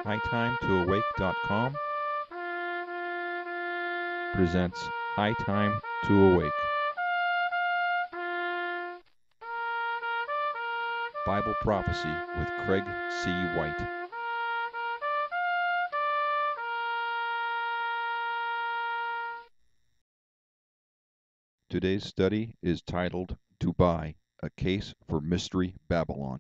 HighTimeToAwake.com presents High Time to Awake. Bible Prophecy with Craig C. White. Today's study is titled Dubai, a Case for Mystery Babylon.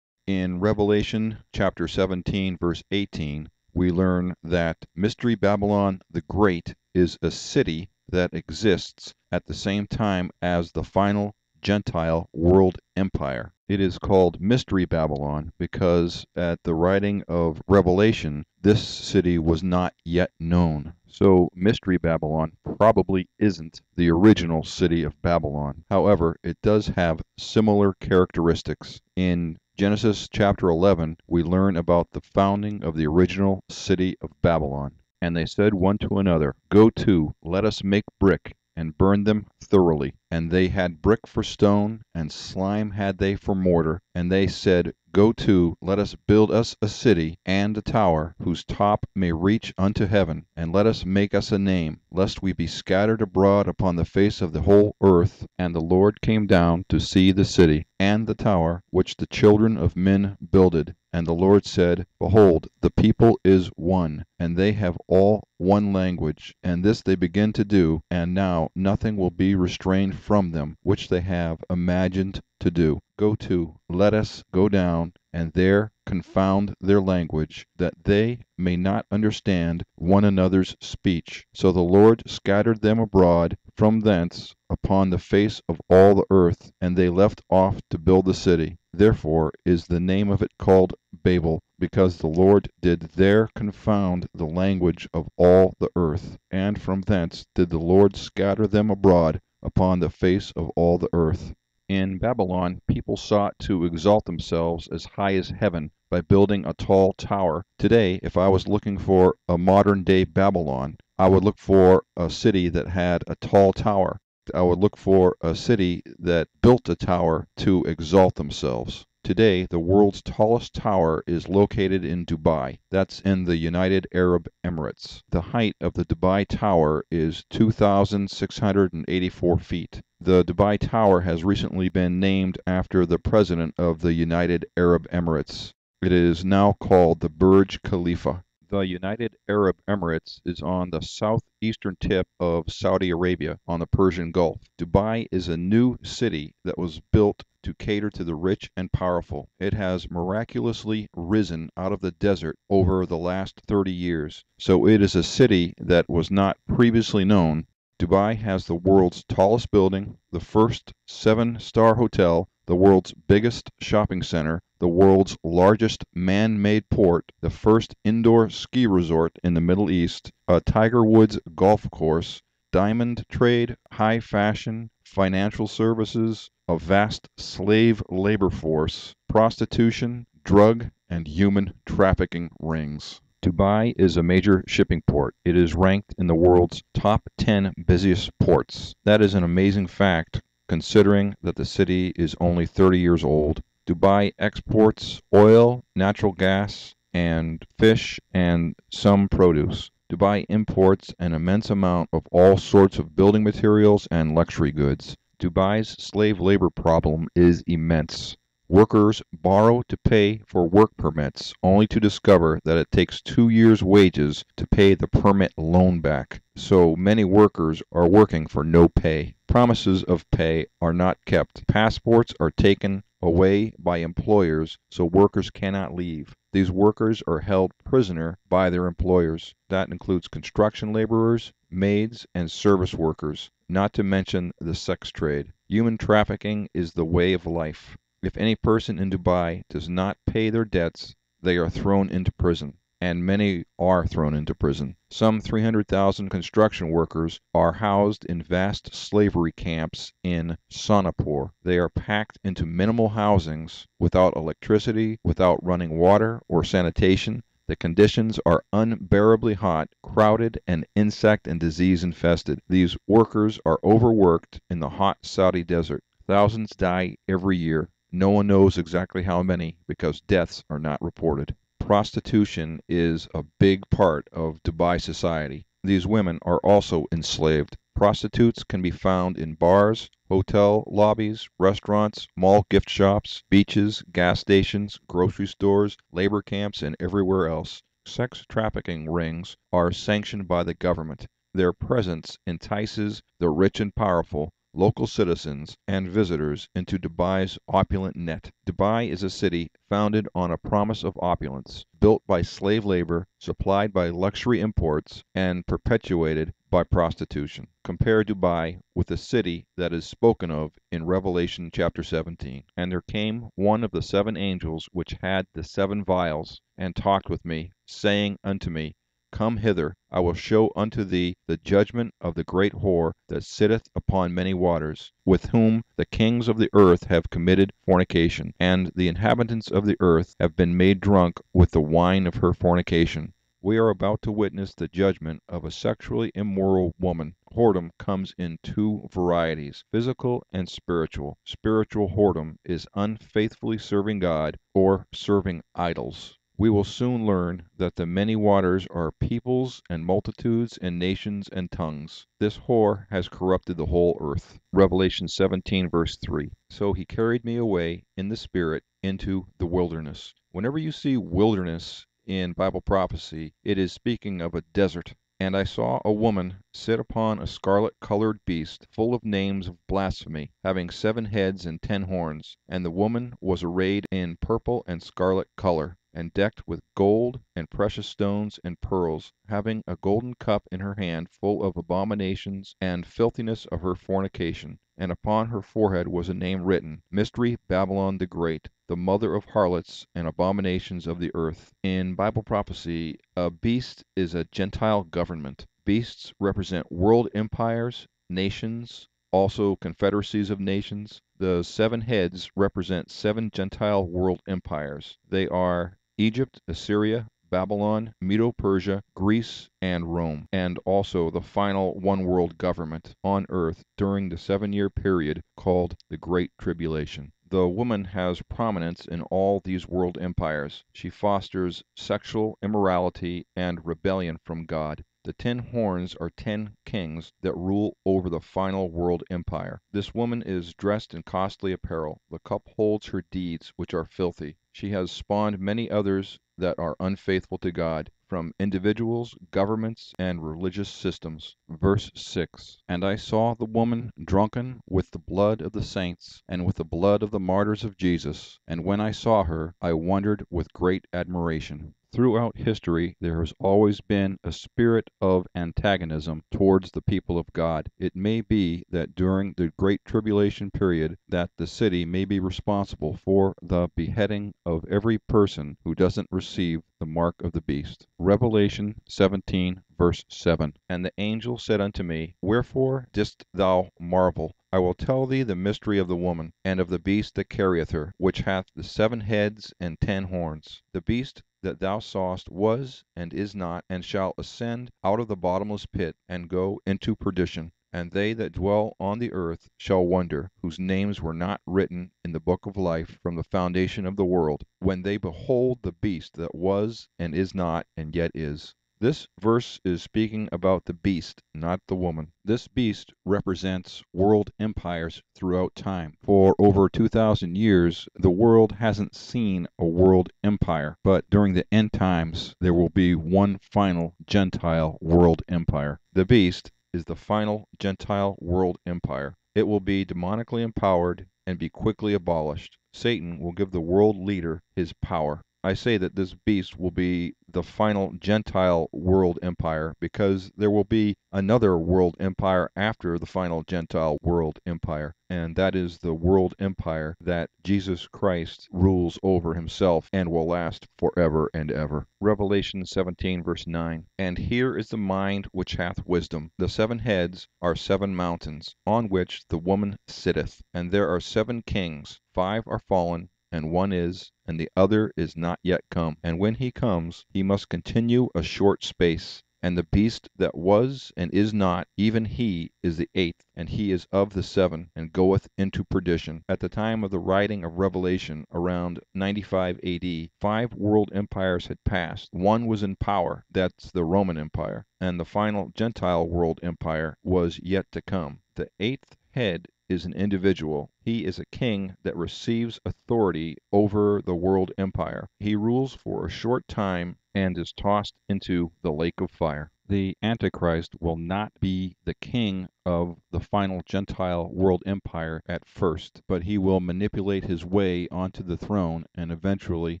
In Revelation chapter 17, verse 18, we learn that Mystery Babylon the Great is a city that exists at the same time as the final Gentile world empire. It is called Mystery Babylon because at the writing of Revelation, this city was not yet known. So Mystery Babylon probably isn't the original city of Babylon. However, it does have similar characteristics. In Genesis chapter 11, we learn about the founding of the original city of Babylon. And they said one to another, Go to, let us make brick, and burn them thoroughly. And they had brick for stone, and slime had they for mortar. And they said, Go to, let us build us a city and a tower, whose top may reach unto heaven, and let us make us a name, lest we be scattered abroad upon the face of the whole earth. And the Lord came down to see the city and the tower which the children of men builded. And the Lord said, Behold, the people is one, and they have all one language, and this they begin to do, and now nothing will be restrained from them, which they have imagined to do. Go to, let us go down, and there confound their language, that they may not understand one another's speech. So the Lord scattered them abroad from thence upon the face of all the earth, and they left off to build the city. Therefore is the name of it called Babel, because the Lord did there confound the language of all the earth. And from thence did the Lord scatter them abroad upon the face of all the earth. In Babylon, people sought to exalt themselves as high as heaven by building a tall tower. Today, if I was looking for a modern-day Babylon, I would look for a city that had a tall tower. I would look for a city that built a tower to exalt themselves. Today, the world's tallest tower is located in Dubai. That's in the United Arab Emirates. The height of the Dubai Tower is 2,684 feet. The Dubai Tower has recently been named after the President of the United Arab Emirates. It is now called the Burj Khalifa. The United Arab Emirates is on the southeastern tip of Saudi Arabia on the Persian Gulf. Dubai is a new city that was built to cater to the rich and powerful. It has miraculously risen out of the desert over the last 30 years, so it is a city that was not previously known. Dubai has the world's tallest building, the first 7-star hotel, the world's biggest shopping center, the world's largest man-made port, the first indoor ski resort in the Middle East, a Tiger Woods golf course, diamond trade, high fashion, financial services, a vast slave labor force, prostitution, drug, and human trafficking rings. Dubai is a major shipping port. It is ranked in the world's top 10 busiest ports. That is an amazing fact considering that the city is only 30 years old. Dubai exports oil, natural gas, and fish, and some produce. Dubai imports an immense amount of all sorts of building materials and luxury goods. Dubai's slave labor problem is immense. Workers borrow to pay for work permits, only to discover that it takes 2 years' wages to pay the permit loan back. So many workers are working for no pay. Promises of pay are not kept. Passports are taken away by employers, so workers cannot leave. These workers are held prisoner by their employers. That includes construction laborers, maids, and service workers, not to mention the sex trade. Human trafficking is the way of life. If any person in Dubai does not pay their debts, they are thrown into prison, and many are thrown into prison. Some 300,000 construction workers are housed in vast slavery camps in Sonapur. They are packed into minimal housings without electricity, without running water or sanitation. The conditions are unbearably hot, crowded, and insect and disease infested. These workers are overworked in the hot Saudi desert. Thousands die every year. No one knows exactly how many because deaths are not reported. Prostitution is a big part of Dubai society. These women are also enslaved. Prostitutes can be found in bars, hotel lobbies, restaurants, mall gift shops, beaches, gas stations, grocery stores, labor camps, and everywhere else. Sex trafficking rings are sanctioned by the government. Their presence entices the rich and powerful, local citizens, and visitors into Dubai's opulent net. Dubai is a city founded on a promise of opulence, built by slave labor, supplied by luxury imports, and perpetuated by prostitution. Compare Dubai with the city that is spoken of in Revelation chapter 17. And there came one of the seven angels which had the seven vials, and talked with me, saying unto me, Come hither, I will show unto thee the judgment of the great whore that sitteth upon many waters, with whom the kings of the earth have committed fornication, and the inhabitants of the earth have been made drunk with the wine of her fornication. We are about to witness the judgment of a sexually immoral woman. Whoredom comes in two varieties, physical and spiritual. Spiritual whoredom is unfaithfully serving God or serving idols. We will soon learn that the many waters are peoples and multitudes and nations and tongues. This whore has corrupted the whole earth. Revelation 17 verse 3. So he carried me away in the spirit into the wilderness. Whenever you see wilderness in Bible prophecy, it is speaking of a desert. And I saw a woman sit upon a scarlet-colored beast, full of names of blasphemy, having 7 heads and 10 horns. And the woman was arrayed in purple and scarlet color, and decked with gold and precious stones and pearls, having a golden cup in her hand full of abominations and filthiness of her fornication. And upon her forehead was a name written, Mystery Babylon the Great, the mother of harlots and abominations of the earth. In Bible prophecy, a beast is a Gentile government. Beasts represent world empires, nations, also confederacies of nations. The 7 heads represent 7 Gentile world empires. They are Egypt, Assyria, Babylon, Medo-Persia, Greece, and Rome, and also the final one world government on earth during the 7-year period called the Great Tribulation. The woman has prominence in all these world empires. She fosters sexual immorality and rebellion from God. The 10 horns are 10 kings that rule over the final world empire. This woman is dressed in costly apparel. The cup holds her deeds, which are filthy. She has spawned many others that are unfaithful to God, from individuals, governments, and religious systems. Verse 6. And I saw the woman drunken with the blood of the saints, and with the blood of the martyrs of Jesus. And when I saw her, I wondered with great admiration. Throughout history, there has always been a spirit of antagonism towards the people of God. It may be that during the Great Tribulation period that the city may be responsible for the beheading of every person who doesn't receive the mark of the beast. Revelation 17 verse 7. And the angel said unto me, Wherefore didst thou marvel? I will tell thee the mystery of the woman, and of the beast that carrieth her, which hath the 7 heads and 10 horns. The beast that thou sawest was, and is not, and shall ascend out of the bottomless pit, and go into perdition. And they that dwell on the earth shall wonder, whose names were not written in the book of life from the foundation of the world, when they behold the beast that was, and is not, and yet is. This verse is speaking about the beast, not the woman. This beast represents world empires throughout time. For over 2,000 years, the world hasn't seen a world empire, but during the end times, there will be one final Gentile world empire. The beast is the final Gentile world empire. It will be demonically empowered and be quickly abolished. Satan will give the world leader his power. I say that this beast will be the final Gentile world empire because there will be another world empire after the final Gentile world empire, and that is the world empire that Jesus Christ rules over himself and will last forever and ever. Revelation 17 verse 9. And here is the mind which hath wisdom. The 7 heads are 7 mountains, on which the woman sitteth, and there are 7 kings. 5 are fallen, and one is, and the other is not yet come. And when he comes, he must continue a short space. And the beast that was and is not, even he is the eighth, and he is of the seven, and goeth into perdition. At the time of the writing of Revelation, around 95 A.D., 5 world empires had passed. One was in power, that's the Roman Empire, and the final Gentile world empire was yet to come. The eighth head is an individual. He is a king that receives authority over the world empire. He rules for a short time and is tossed into the lake of fire. The Antichrist will not be the king of the final Gentile world empire at first, but he will manipulate his way onto the throne and eventually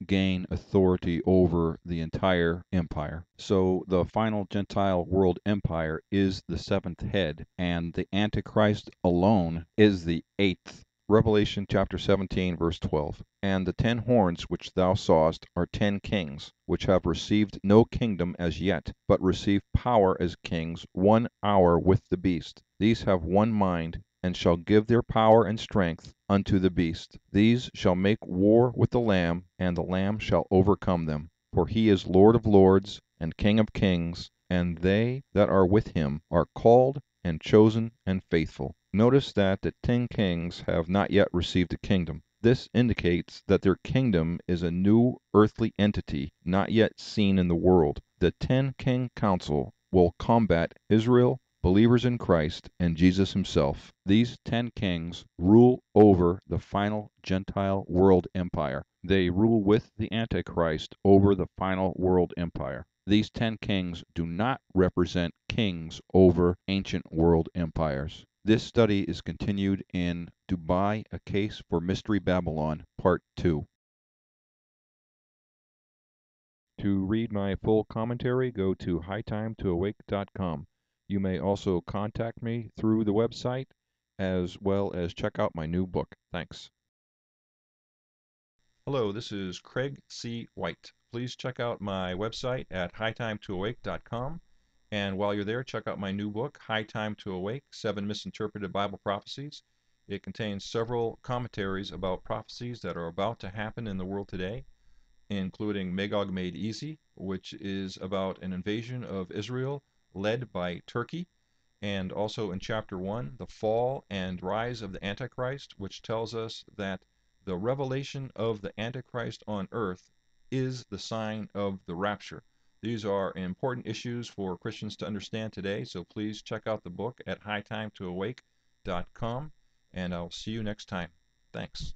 gain authority over the entire empire. So the final Gentile world empire is the seventh head, and the Antichrist alone is the eighth. Revelation chapter 17, verse 12. And the 10 horns which thou sawest are 10 kings, which have received no kingdom as yet, but receive power as kings 1 hour with the beast. These have one mind, and shall give their power and strength unto the beast. These shall make war with the Lamb, and the Lamb shall overcome them. For he is Lord of lords, and King of kings, and they that are with him are called and chosen and faithful. Notice that the 10 kings have not yet received a kingdom. This indicates that their kingdom is a new earthly entity not yet seen in the world. The 10-king council will combat Israel, believers in Christ, and Jesus himself. These 10 kings rule over the final Gentile world empire. They rule with the Antichrist over the final world empire. These 10 kings do not represent kings over ancient world empires. This study is continued in Dubai, A Case for Mystery Babylon, Part 2. To read my full commentary, go to hightimetoawake.com. You may also contact me through the website, as well as check out my new book. Thanks. Hello, this is Craig C. White. Please check out my website at hightimetoawake.com. And while you're there, check out my new book, High Time to Awake, 7 Misinterpreted Bible Prophecies. It contains several commentaries about prophecies that are about to happen in the world today, including Magog Made Easy, which is about an invasion of Israel led by Turkey, and also in chapter 1, the fall and rise of the Antichrist, which tells us that the revelation of the Antichrist on earth is the sign of the rapture. These are important issues for Christians to understand today, so please check out the book at hightimetoawake.com, and I'll see you next time. Thanks.